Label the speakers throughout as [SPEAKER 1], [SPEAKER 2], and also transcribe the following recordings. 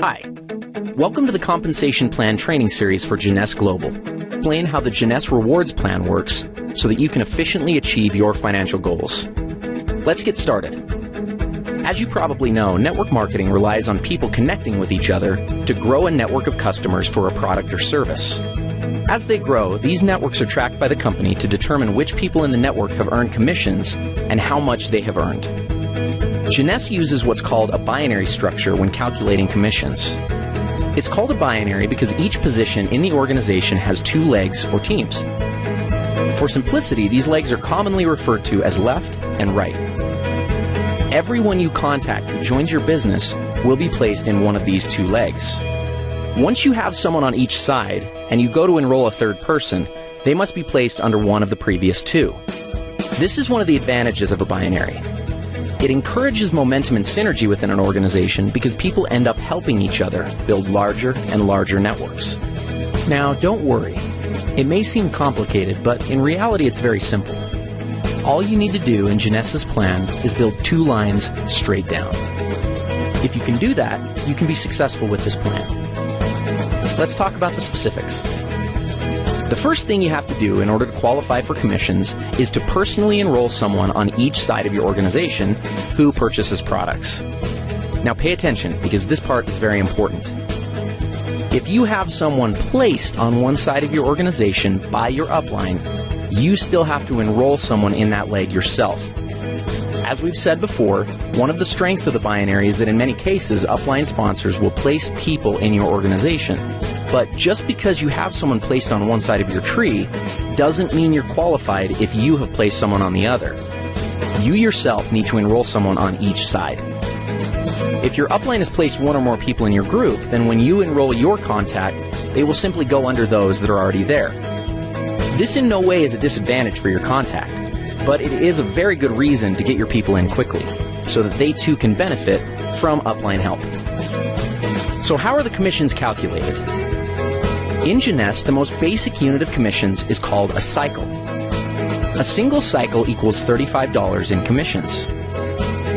[SPEAKER 1] Hi, welcome to the Compensation Plan Training Series for Jeunesse Global. Explain how the Jeunesse Rewards Plan works so that you can efficiently achieve your financial goals. Let's get started. As you probably know, network marketing relies on people connecting with each other to grow a network of customers for a product or service. As they grow, these networks are tracked by the company to determine which people in the network have earned commissions and how much they have earned. Jeunesse uses what's called a binary structure when calculating commissions. It's called a binary because each position in the organization has two legs or teams. For simplicity, these legs are commonly referred to as left and right. Everyone you contact who joins your business will be placed in one of these two legs. Once you have someone on each side and you go to enroll a third person, they must be placed under one of the previous two. This is one of the advantages of a binary. It encourages momentum and synergy within an organization because people end up helping each other build larger and larger networks. Now, don't worry. It may seem complicated, but in reality it's very simple. All you need to do in Jeunesse's plan is build two lines straight down. If you can do that, you can be successful with this plan. Let's talk about the specifics. The first thing you have to do in order to qualify for commissions is to personally enroll someone on each side of your organization who purchases products. Now pay attention because this part is very important. If you have someone placed on one side of your organization by your upline, you still have to enroll someone in that leg yourself. As we've said before, one of the strengths of the binary is that in many cases, upline sponsors will place people in your organization. But just because you have someone placed on one side of your tree doesn't mean you're qualified if you have placed someone on the other. You yourself need to enroll someone on each side. If your upline has placed one or more people in your group, then when you enroll your contact, they will simply go under those that are already there. This in no way is a disadvantage for your contact, but it is a very good reason to get your people in quickly, so that they too can benefit from upline help. So how are the commissions calculated? In Jeunesse, the most basic unit of commissions is called a cycle. A single cycle equals $35 in commissions.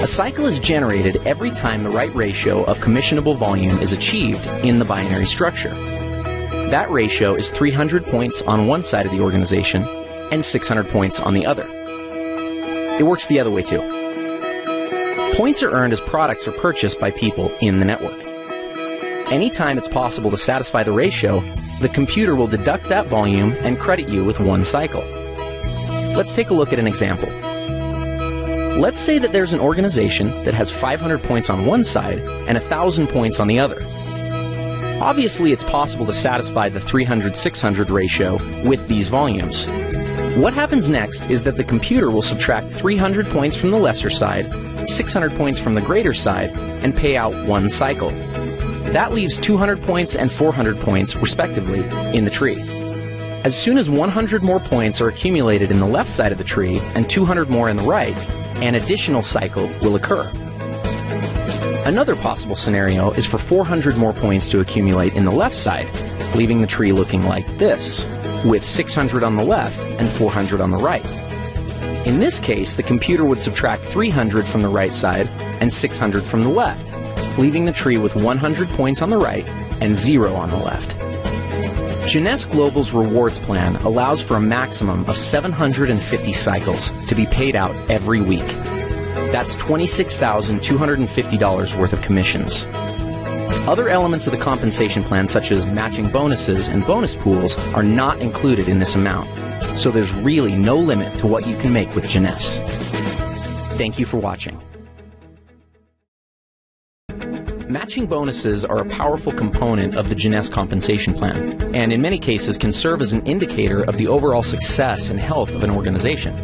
[SPEAKER 1] A cycle is generated every time the right ratio of commissionable volume is achieved in the binary structure. That ratio is 300 points on one side of the organization and 600 points on the other. It works the other way too. Points are earned as products are purchased by people in the network. Anytime it's possible to satisfy the ratio, the computer will deduct that volume and credit you with one cycle. Let's take a look at an example. Let's say that there's an organization that has 500 points on one side and 1,000 points on the other. Obviously, it's possible to satisfy the 300-600 ratio with these volumes. What happens next is that the computer will subtract 300 points from the lesser side, 600 points from the greater side, and pay out one cycle. That leaves 200 points and 400 points, respectively, in the tree. As soon as 100 more points are accumulated in the left side of the tree and 200 more in the right, an additional cycle will occur. Another possible scenario is for 400 more points to accumulate in the left side, leaving the tree looking like this, with 600 on the left and 400 on the right. In this case, the computer would subtract 300 from the right side and 600 from the left, leaving the tree with 100 points on the right and 0 on the left. Jeunesse Global's rewards plan allows for a maximum of 750 cycles to be paid out every week. That's $26,250 worth of commissions. Other elements of the compensation plan, such as matching bonuses and bonus pools, are not included in this amount, so there's really no limit to what you can make with Jeunesse. Thank you for watching. Matching bonuses are a powerful component of the Jeunesse compensation plan, and in many cases can serve as an indicator of the overall success and health of an organization.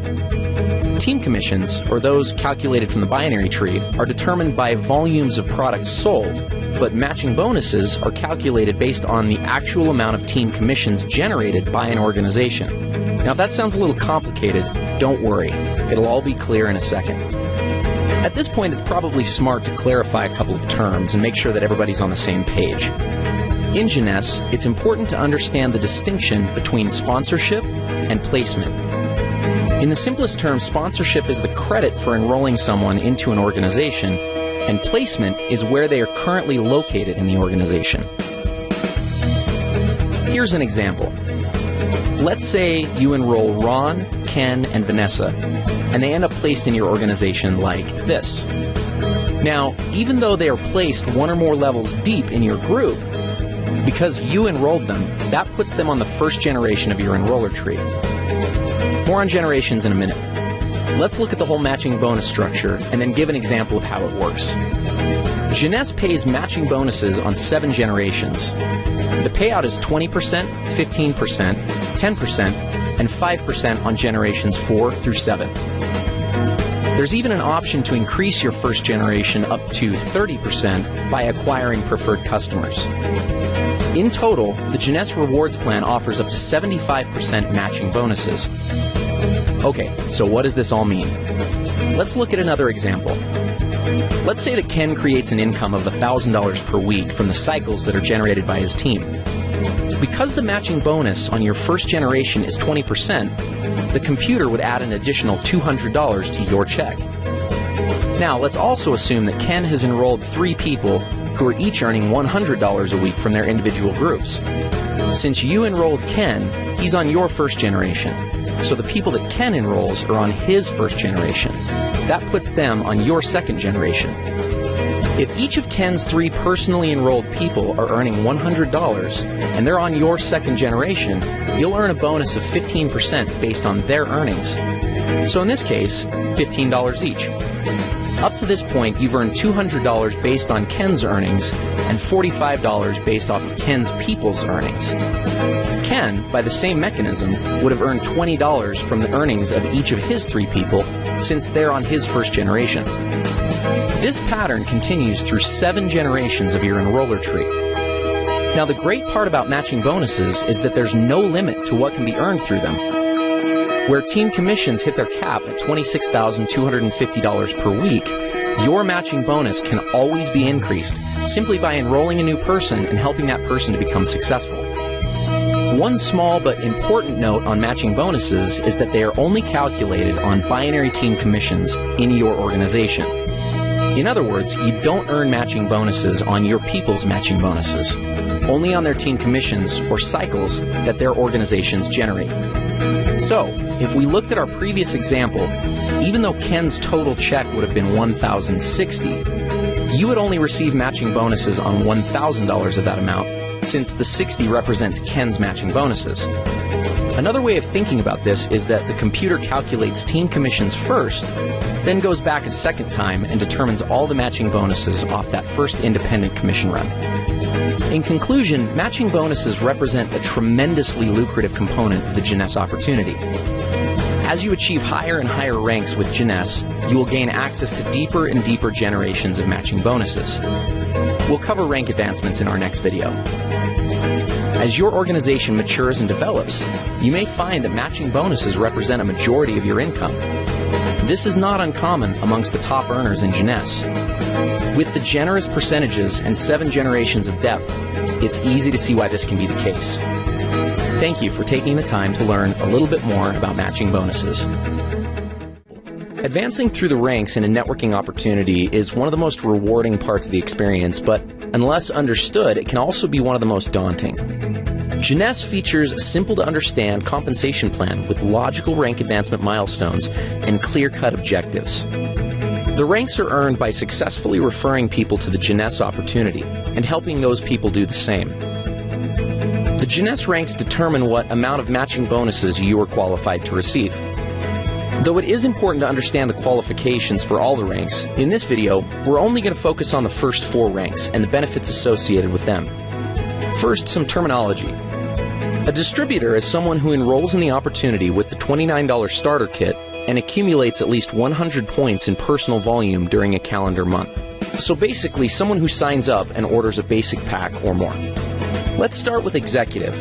[SPEAKER 1] Team commissions, or those calculated from the binary tree, are determined by volumes of products sold, but matching bonuses are calculated based on the actual amount of team commissions generated by an organization. Now, if that sounds a little complicated, don't worry. It'll all be clear in a second. At this point, it's probably smart to clarify a couple of terms and make sure that everybody's on the same page. In Jeunesse, it's important to understand the distinction between sponsorship and placement. In the simplest terms, sponsorship is the credit for enrolling someone into an organization, and placement is where they are currently located in the organization. Here's an example. Let's say you enroll Ron, Ken, and Vanessa, and they end up placed in your organization like this. Now, even though they are placed one or more levels deep in your group, because you enrolled them, that puts them on the first generation of your enroller tree. More on generations in a minute. Let's look at the whole matching bonus structure and then give an example of how it works. Jeunesse pays matching bonuses on 7 generations. The payout is 20%, 15%, 10%, and 5% on generations 4 through 7. There's even an option to increase your first generation up to 30% by acquiring preferred customers. In total, the Jeunesse Rewards Plan offers up to 75% matching bonuses. Okay, so what does this all mean? Let's look at another example. Let's say that Ken creates an income of $1,000 per week from the cycles that are generated by his team. Because the matching bonus on your first generation is 20%, the computer would add an additional $200 to your check. Now, let's also assume that Ken has enrolled 3 people who are each earning $100 a week from their individual groups. Since you enrolled Ken, he's on your first generation. So the people that Ken enrolls are on his first generation. That puts them on your second generation. If each of Ken's 3 personally enrolled people are earning $100 and they're on your second generation, you'll earn a bonus of 15% based on their earnings. So in this case, $15 each. Up to this point, you've earned $200 based on Ken's earnings and $45 based off of Ken's people's earnings. Ken, by the same mechanism, would have earned $20 from the earnings of each of his 3 people since they're on his first generation. This pattern continues through 7 generations of your enroller tree. Now, the great part about matching bonuses is that there's no limit to what can be earned through them. Where team commissions hit their cap at $26,250 per week, your matching bonus can always be increased simply by enrolling a new person and helping that person to become successful. One small but important note on matching bonuses is that they are only calculated on binary team commissions in your organization. In other words, you don't earn matching bonuses on your people's matching bonuses, only on their team commissions or cycles that their organizations generate. So, if we looked at our previous example, even though Ken's total check would have been $1,060, you would only receive matching bonuses on $1,000 of that amount, since the 60 represents Ken's matching bonuses. Another way of thinking about this is that the computer calculates team commissions first, then goes back a second time and determines all the matching bonuses off that first independent commission run. In conclusion, matching bonuses represent a tremendously lucrative component of the Jeunesse opportunity. As you achieve higher and higher ranks with Jeunesse, you will gain access to deeper and deeper generations of matching bonuses. We'll cover rank advancements in our next video. As your organization matures and develops, you may find that matching bonuses represent a majority of your income. This is not uncommon amongst the top earners in Jeunesse. With the generous percentages and 7 generations of depth, it's easy to see why this can be the case. Thank you for taking the time to learn a little bit more about matching bonuses. Advancing through the ranks in a networking opportunity is one of the most rewarding parts of the experience, but unless understood, it can also be one of the most daunting. Jeunesse features a simple-to-understand compensation plan with logical rank advancement milestones and clear-cut objectives. The ranks are earned by successfully referring people to the Jeunesse opportunity and helping those people do the same. The Jeunesse ranks determine what amount of matching bonuses you are qualified to receive. Though it is important to understand the qualifications for all the ranks, in this video, we're only going to focus on the first 4 ranks and the benefits associated with them. First, some terminology. A distributor is someone who enrolls in the opportunity with the $29 starter kit and accumulates at least 100 points in personal volume during a calendar month. So basically, someone who signs up and orders a basic pack or more. Let's start with executive.